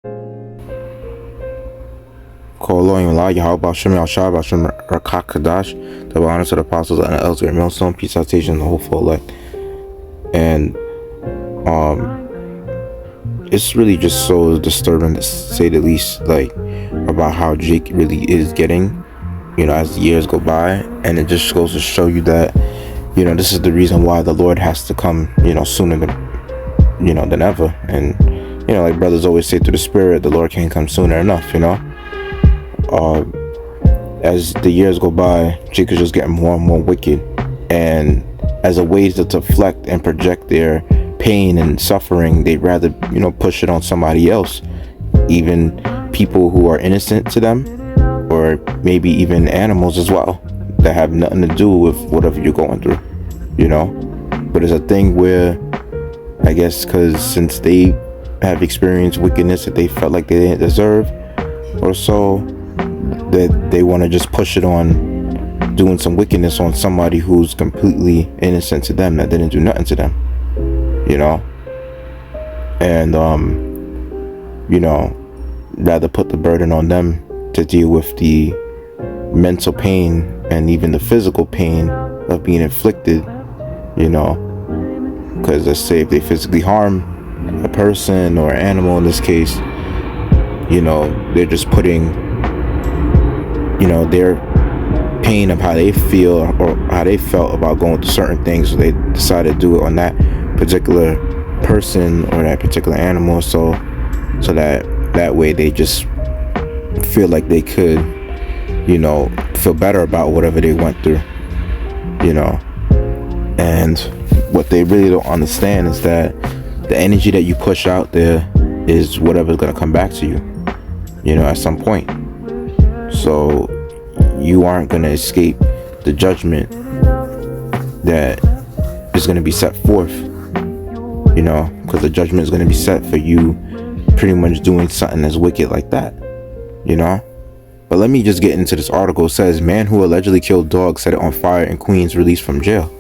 Rakakadash, the honors of the apostles and the elders, millstone, peace, citation, the whole full elect. And it's really just so disturbing, to say the least, like, about how Jake really is getting, as the years go by. And it just goes to show you that, this is the reason why the Lord has to come, sooner than ever. And, like brothers always say, through the Spirit, the Lord can't come sooner enough, as the years go by, Jake is just getting more and more wicked. And as a way to deflect and project their pain and suffering, they'd rather, push it on somebody else, even people who are innocent to them, or maybe even animals as well, that have nothing to do with whatever you're going through, But it's a thing where, I guess, because since they have experienced wickedness that they felt like they didn't deserve, or so, that they want to just push it on doing some wickedness on somebody who's completely innocent to them, that didn't do nothing to them, and rather put the burden on them to deal with the mental pain and even the physical pain of being inflicted, because let's say if they physically harm a person or animal in this case, they're just putting their pain of how they feel or how they felt about going through certain things, so they decided to do it on that particular person or that particular animal, so that way they just feel like they could feel better about whatever they went through, and what they really don't understand is that the energy that you push out there is whatever's going to come back to you, at some point. So you aren't going to escape the judgment that is going to be set forth, because the judgment is going to be set for you pretty much doing something as wicked like that, But let me just get into this article. It says, man who allegedly killed dog set it on fire in Queens released from jail.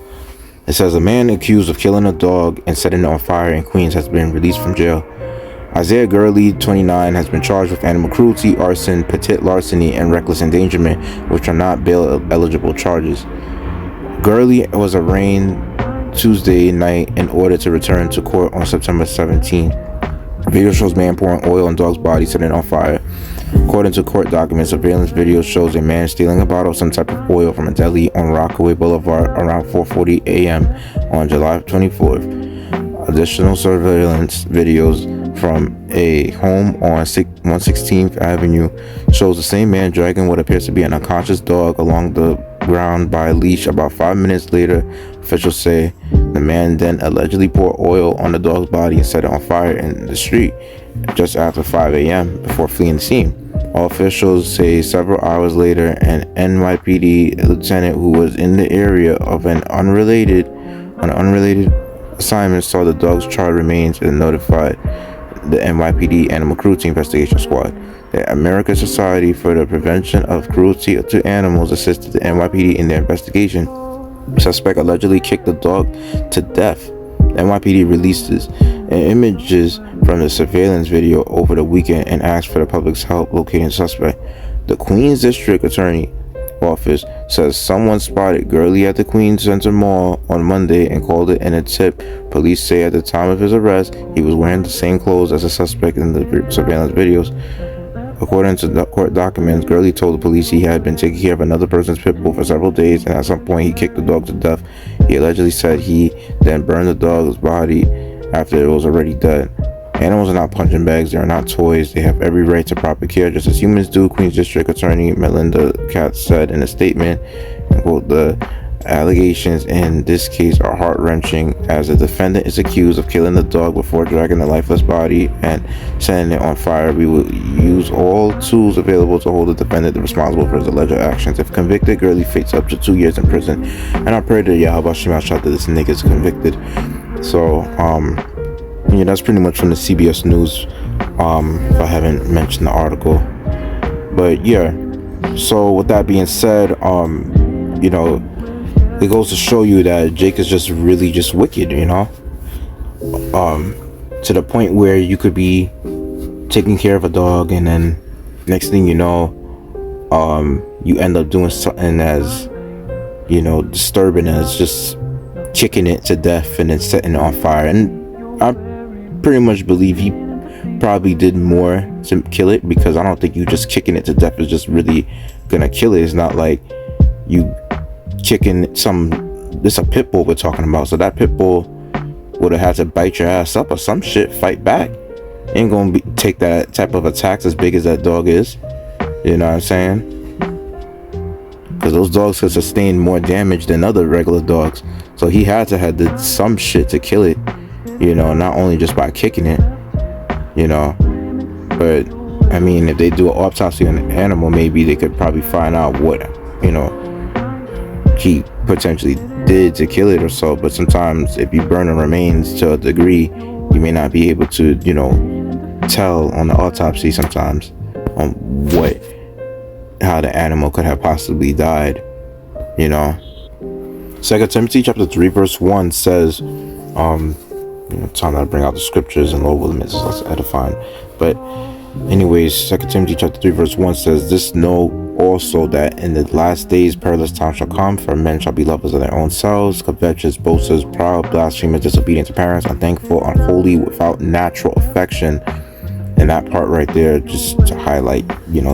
It says, a man accused of killing a dog and setting it on fire in Queens has been released from jail. Isaiah Gurley, 29, has been charged with animal cruelty, arson, petit larceny, and reckless endangerment, which are not bail-eligible charges. Gurley was arraigned Tuesday night in order to return to court on September 17. Video shows man pouring oil on dog's body, setting it on fire. According to court documents, surveillance video shows a man stealing a bottle of some type of oil from a deli on Rockaway Boulevard around 4:40 a.m. on July 24th. Additional surveillance videos from a home on 116th Avenue shows the same man dragging what appears to be an unconscious dog along the ground by a leash. About 5 minutes later, officials say the man then allegedly poured oil on the dog's body and set it on fire in the street just after 5 a.m. before fleeing the scene. All officials say several hours later, an NYPD lieutenant who was in the area of an unrelated assignment saw the dog's charred remains and notified the NYPD Animal Cruelty Investigation Squad. The American Society for the Prevention of Cruelty to Animals assisted the NYPD in their investigation. The suspect allegedly kicked the dog to death. NYPD released images from the surveillance video over the weekend and asked for the public's help locating the suspect. The Queens District Attorney Office says someone spotted Gurley at the Queens Center Mall on Monday and called it in a tip. Police say at the time of his arrest, he was wearing the same clothes as the suspect in the surveillance videos. According to the court documents, Gurley told the police he had been taking care of another person's pit bull for several days, and at some point he kicked the dog to death. He allegedly said he then burned the dog's body after it was already dead. Animals are not punching bags, they are not toys, they have every right to proper care just as humans do, Queens District Attorney Melinda Katz said in a statement, and quote, the allegations in this case are heart-wrenching as the defendant is accused of killing the dog before dragging the lifeless body and setting it on fire. We will use all tools available to hold the defendant responsible for his alleged actions. If convicted, Gurley faces up to 2 years in prison, and I pray to Yahweh that this nigga is convicted. So, that's pretty much from the CBS News, if I haven't mentioned the article. But yeah, so with that being said, it goes to show you that Jake is just really just wicked, to the point where you could be taking care of a dog, and then next thing you know, you end up doing something as, disturbing as just kicking it to death and then setting it on fire. And I pretty much believe he probably did more to kill it, because I don't think you just kicking it to death is just really gonna kill it. It's not like you kicking this a pit bull we're talking about, so that pit bull would have had to bite your ass up or some shit, fight back. Ain't gonna take that type of attacks as big as that dog is. You know what I'm saying? Because those dogs could sustain more damage than other regular dogs. So he had to have did some shit to kill it, not only just by kicking it, but I mean, if they do an autopsy on an animal, maybe they could probably find out what, he potentially did to kill it or so. But sometimes if you burn the remains to a degree, you may not be able to, tell on the autopsy sometimes on how the animal could have possibly died. 2 Timothy chapter 3 verse 1 says, time to bring out the scriptures and Lord willing it's less edifying. But anyways, 2 Timothy chapter 3 verse 1 says, "This know also that in the last days perilous times shall come, for men shall be lovers of their own selves, covetous, boasters, proud, blasphemers, disobedient to parents, unthankful, unholy, without natural affection." And that part right there, just to highlight,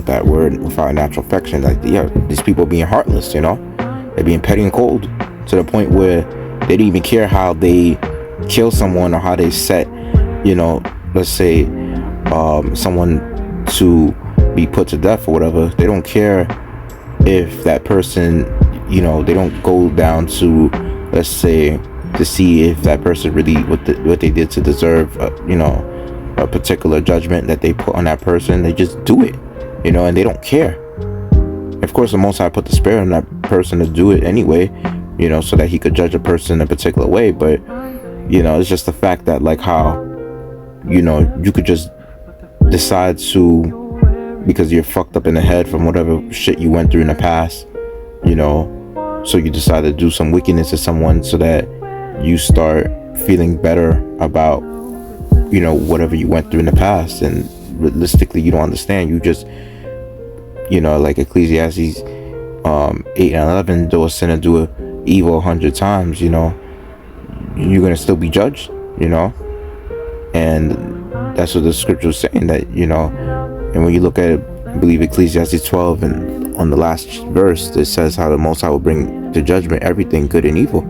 that word, without natural affection, like, these people being heartless, they're being petty and cold to the point where they didn't even care how they kill someone or how they set, let's say, someone to be put to death or whatever. They don't care if that person, they don't go down to, let's say, to see if that person really what they did to deserve, a particular judgment that they put on that person. They just do it, and they don't care. Of course, the Most High put the spirit on that person to do it anyway, so that he could judge a person in a particular way. But it's just the fact that, like, how you could just decide to, because you're fucked up in the head from whatever shit you went through in the past, so you decide to do some wickedness to someone so that you start feeling better about whatever you went through in the past. And realistically, you don't understand. You just, like Ecclesiastes 8 and 11, though a sinner do evil 100 times, you're gonna still be judged, and that's what the scripture is saying, that and when you look at it, I believe Ecclesiastes 12, and on the last verse, it says how the Most High will bring to judgment everything good and evil.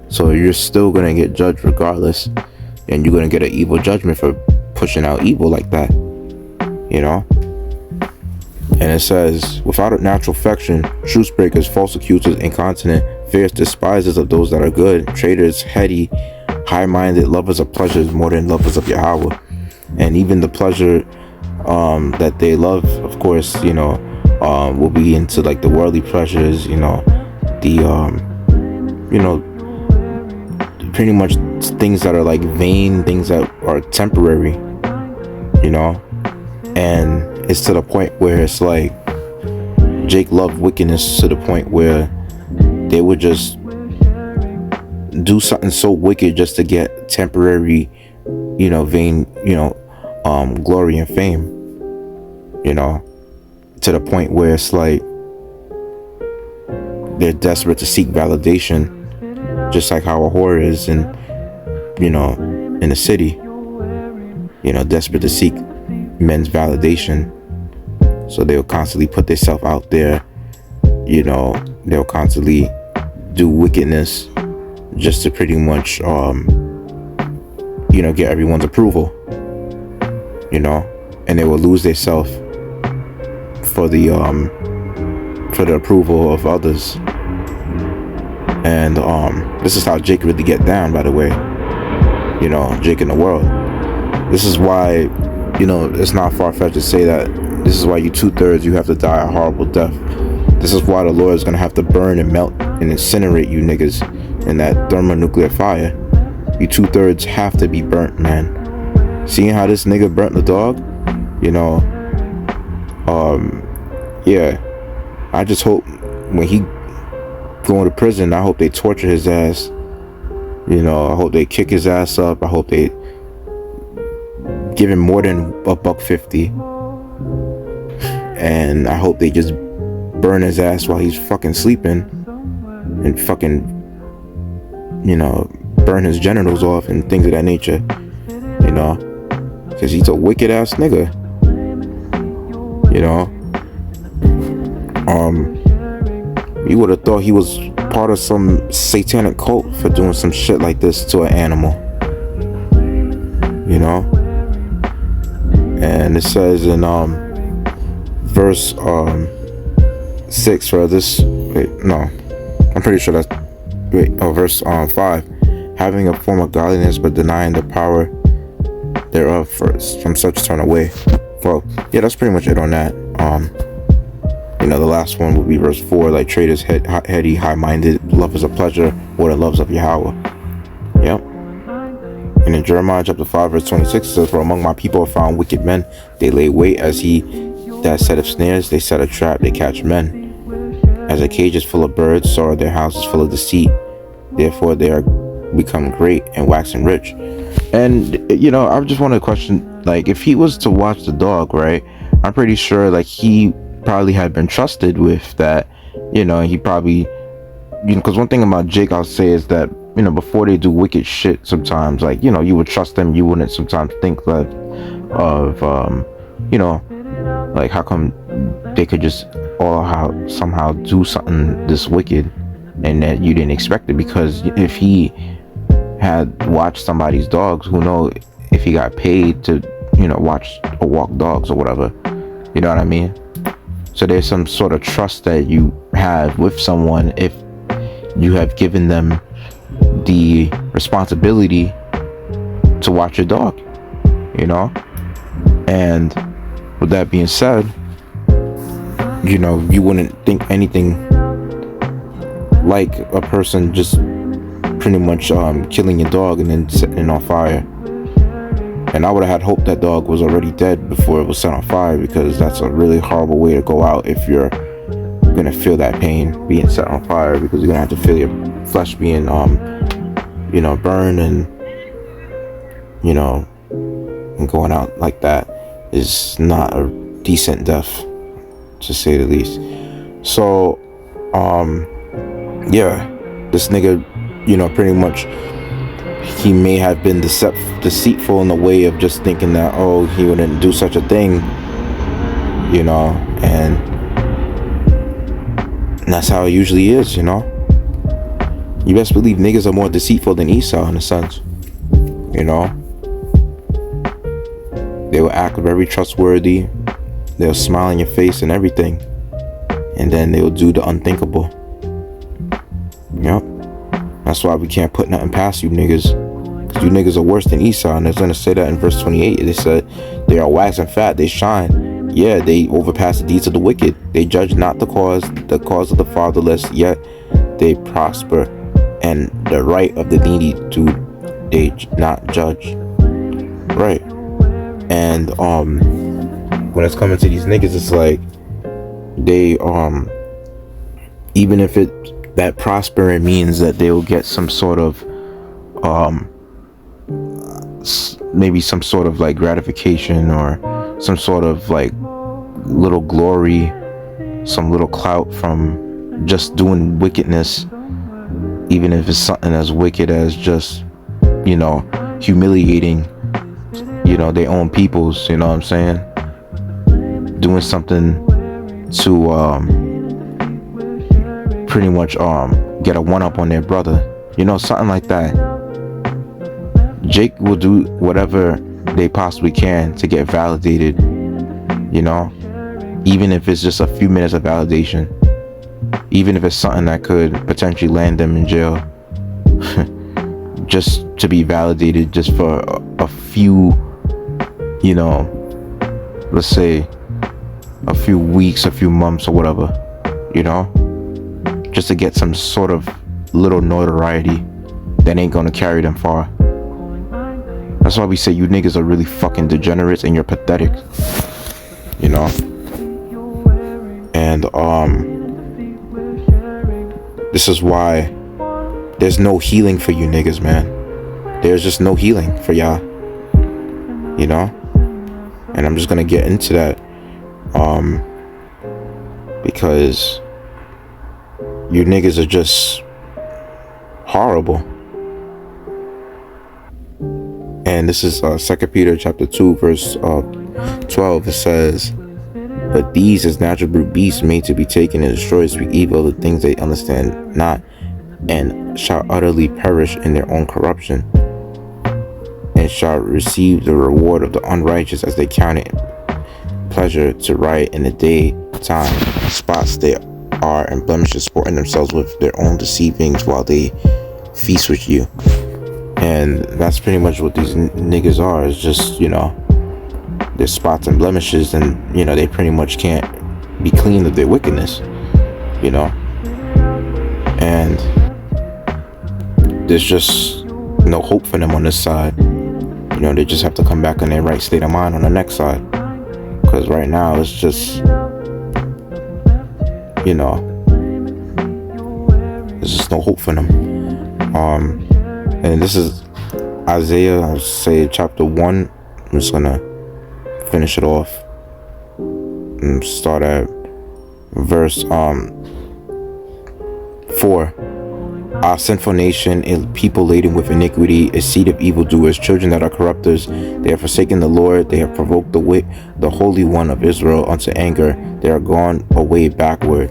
So you're still gonna get judged regardless, and you're gonna get an evil judgment for pushing out evil like that, And it says, "Without a natural affection, truce breakers, false accusers, incontinent, fierce despisers of those that are good, traitors, heady, high-minded, lovers of pleasures more than lovers of Yahweh." And even the pleasure that they love, of course, will be into like the worldly pleasures, pretty much things that are like vain, things that are temporary, and it's to the point where it's like Jake loved wickedness to the point where they would just do something so wicked just to get temporary, vain, glory and fame, to the point where it's like they're desperate to seek validation, just like how a whore is in the city, desperate to seek men's validation. So they'll constantly put themselves out there, they'll constantly do wickedness just to pretty much get everyone's approval, and they will lose themselves for the approval of others. And this is how Jake really get down, by the way, Jake in the world. This is why, it's not far-fetched to say that this is why you 2/3 you have to die a horrible death. This is why the Lord is gonna have to burn and melt and incinerate you niggas in that thermonuclear fire. You 2/3 have to be burnt, man. Seeing how this nigga burnt the dog, yeah, I just hope when he going to prison, I hope they torture his ass. I hope they kick his ass up. I hope they give him more than $1.50, and I hope they just burn his ass while he's fucking sleeping, and fucking, you know, burn his genitals off and things of that nature, you know, because he's a wicked ass nigga, you know. You would have thought he was part of some satanic cult for doing some shit like this to an animal, you know. And it says in verse 6 for this, I'm pretty sure that's verse 5, having a form of godliness but denying the power thereof, from such turn away. Well, yeah, that's pretty much it on that. You know, the last one would be verse 4, like traitors, heady, high-minded, love is a pleasure, or the loves of Yahweh. Yep. And in Jeremiah chapter 5 verse 26 it says, for among my people are found wicked men, they lay wait as he that setteth snares, they set a trap, they catch men. As a cage is full of birds, so are their houses full of deceit. Therefore they are become great and waxing rich. And, you know, I just want to question, like, if he was to watch the dog, right, I'm pretty sure, like, he probably had been trusted with that, you know. He probably, you know, because one thing about Jake I'll say is that, you know, before they do wicked shit sometimes, like, you know, you would trust them. You wouldn't sometimes think that you know, like, how come they could just somehow do something this wicked and that you didn't expect it? Because if he had watched somebody's dogs, who knows if he got paid to, you know, watch or walk dogs or whatever, you know what I mean? So there's some sort of trust that you have with someone if you have given them the responsibility to watch your dog, you know. And with that being said, you know, you wouldn't think anything like a person just pretty much killing your dog and then setting it on fire. And I would have had hope that dog was already dead before it was set on fire, because that's a really horrible way to go out if you're gonna feel that pain being set on fire, because you're gonna have to feel your flesh being you know, burned, and, you know, and going out like that is not a decent death, to say the least. So yeah, this nigga, you know, pretty much, he may have been deceitful in the way of just thinking that, oh, he wouldn't do such a thing, you know, and that's how it usually is, you know. You best believe niggas are more deceitful than Esau in a sense, you know. They will act very trustworthy, they'll smile in your face and everything, and then they'll do the unthinkable. Yep. That's why we can't put nothing past you niggas, because you niggas are worse than Esau. And it's going to say that in verse 28. They said they are waxing fat, they shine. Yeah, they overpass the deeds of the wicked. They judge not the cause of the fatherless, yet they prosper. And the right of the needy do they not judge. Right. And when it's coming to these niggas, it's like they even if that prospering means that they will get some sort of maybe some sort of like gratification, or some sort of like little glory, some little clout from just doing wickedness, even if it's something as wicked as just, you know, humiliating, you know, their own peoples, you know what I'm saying, doing something to pretty much get a one-up on their brother, you know, something like that. Jake will do whatever they possibly can to get validated, you know, even if it's just a few minutes of validation, even if it's something that could potentially land them in jail, just to be validated, just for a few, you know, let's say a few weeks, a few months or whatever, you know, just to get some sort of little notoriety that ain't gonna carry them far. That's why we say you niggas are really fucking degenerates and you're pathetic, you know. And this is why there's no healing for you niggas, man. There's just no healing for y'all, you know. And I'm just gonna get into that because you niggas are just horrible. And this is 2 Peter chapter 2 verse 12. It says, but these as natural brute beasts made to be taken and destroyed speak evil of the things they understand not, and shall utterly perish in their own corruption, and shall receive the reward of the unrighteous, as they count it pleasure to riot in the daytime spots they are and blemishes, sporting themselves with their own deceivings while they feast with you. And that's pretty much what these niggas are. It's just, their spots and blemishes, and they pretty much can't be clean of their wickedness, and there's just no hope for them on this side. They just have to come back in their right state of mind on the next side, because right now it's just there's just no hope for them. And this is Isaiah, I'll say chapter 1. I'm just gonna finish it off and start at verse 4. Our sinful nation, a people laden with iniquity, a seed of evildoers, children that are corrupters. They have forsaken the Lord. They have provoked the Holy One of Israel unto anger. They are gone away backward.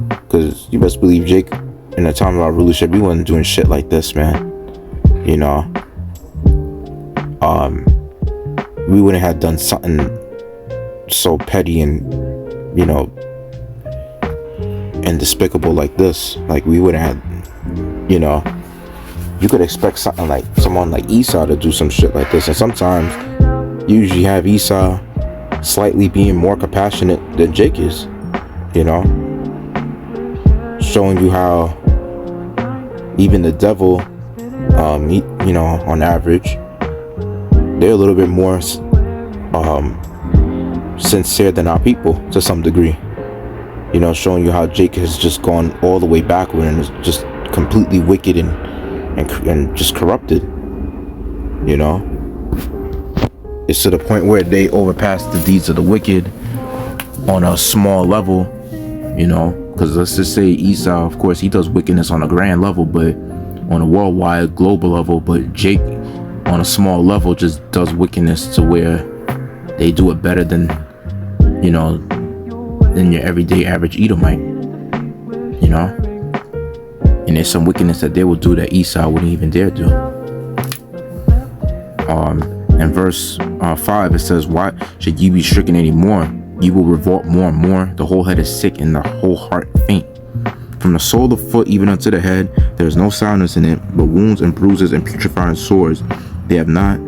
Because you best believe, Jake, in the time of our rulership, we wasn't doing shit like this, man. We wouldn't have done something so petty and and despicable like this. Like, we wouldn't have, you could expect something like someone like Esau to do some shit like this, and sometimes you usually have Esau slightly being more compassionate than Jake is, showing you how even the devil, on average, they're a little bit more sincere than our people to some degree. Showing you how Jake has just gone all the way backward and is just completely wicked and just corrupted. It's to the point where they overpass the deeds of the wicked on a small level, because let's just say Esau, of course, he does wickedness on a grand level, but on a worldwide, global level. But Jake, on a small level, just does wickedness to where they do it better than than your everyday average Edomite, and there's some wickedness that they will do that Esau wouldn't even dare do. In verse 5, it says, why should ye be stricken any more? Ye will revolt more and more. The whole head is sick and the whole heart faint. From the sole of the foot even unto the head, there is no soundness in it, but wounds and bruises and putrefying sores. They have not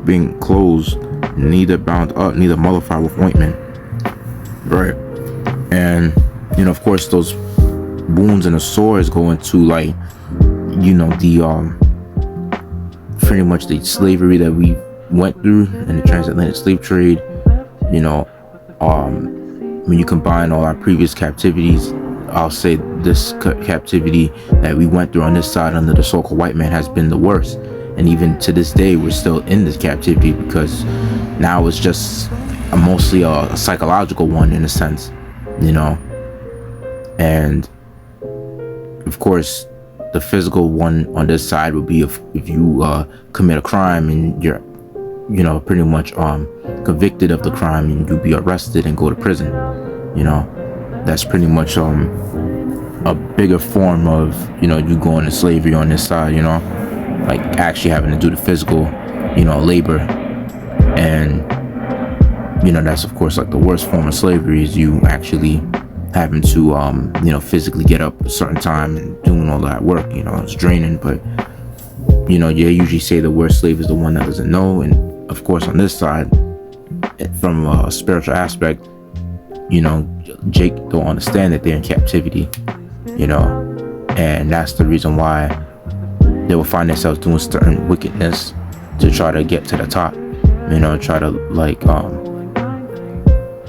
been closed, neither bound up, neither mollified with ointment. Right. And of course, those wounds and the sores go into the pretty much the slavery that we went through in the transatlantic slave trade. When you combine all our previous captivities, I'll say this captivity that we went through on this side under the so-called white man has been the worst. And even to this day, we're still in this captivity, because now it's just mostly a psychological one in a sense, and of course the physical one on this side would be if you commit a crime and you're pretty much convicted of the crime, and you'll be arrested and go to prison. That's pretty much a bigger form of you going to slavery on this side, like actually having to do the physical labor. And that's of course like the worst form of slavery, is you actually having to physically get up a certain time and doing all that work. It's draining. But you usually say the worst slave is the one that doesn't know. And of course on this side, from a spiritual aspect, Jake don't understand that they're in captivity, and that's the reason why they will find themselves doing certain wickedness to try to get to the top, try to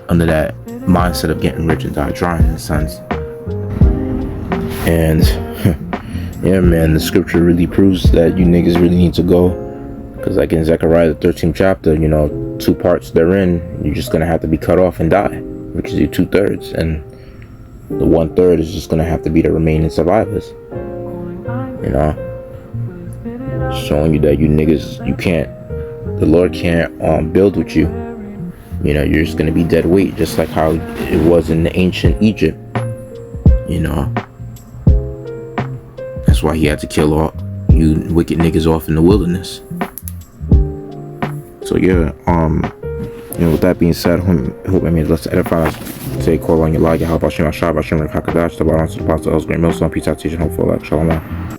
under that mindset of getting rich and die trying, in a sense. And yeah, man, the scripture really proves that you niggas really need to go, because like in Zechariah the 13th chapter, two parts therein, you're just gonna have to be cut off and die, because you're 2/3, and the 1/3 is just gonna have to be the remaining survivors. You know, showing you that you niggas, you can't, the Lord can't build with you. You know, you're just gonna be dead weight, just like how it was in the ancient Egypt. You know, that's why he had to kill all you wicked niggas off in the wilderness. So yeah, you know, with that being said, I hope I made less to edify. Say, call on your log, Yasharahla, Hashem, Hakadosh, the bottom to the apostle, great millstone, peace out, teaching, hopeful, Yasharahla.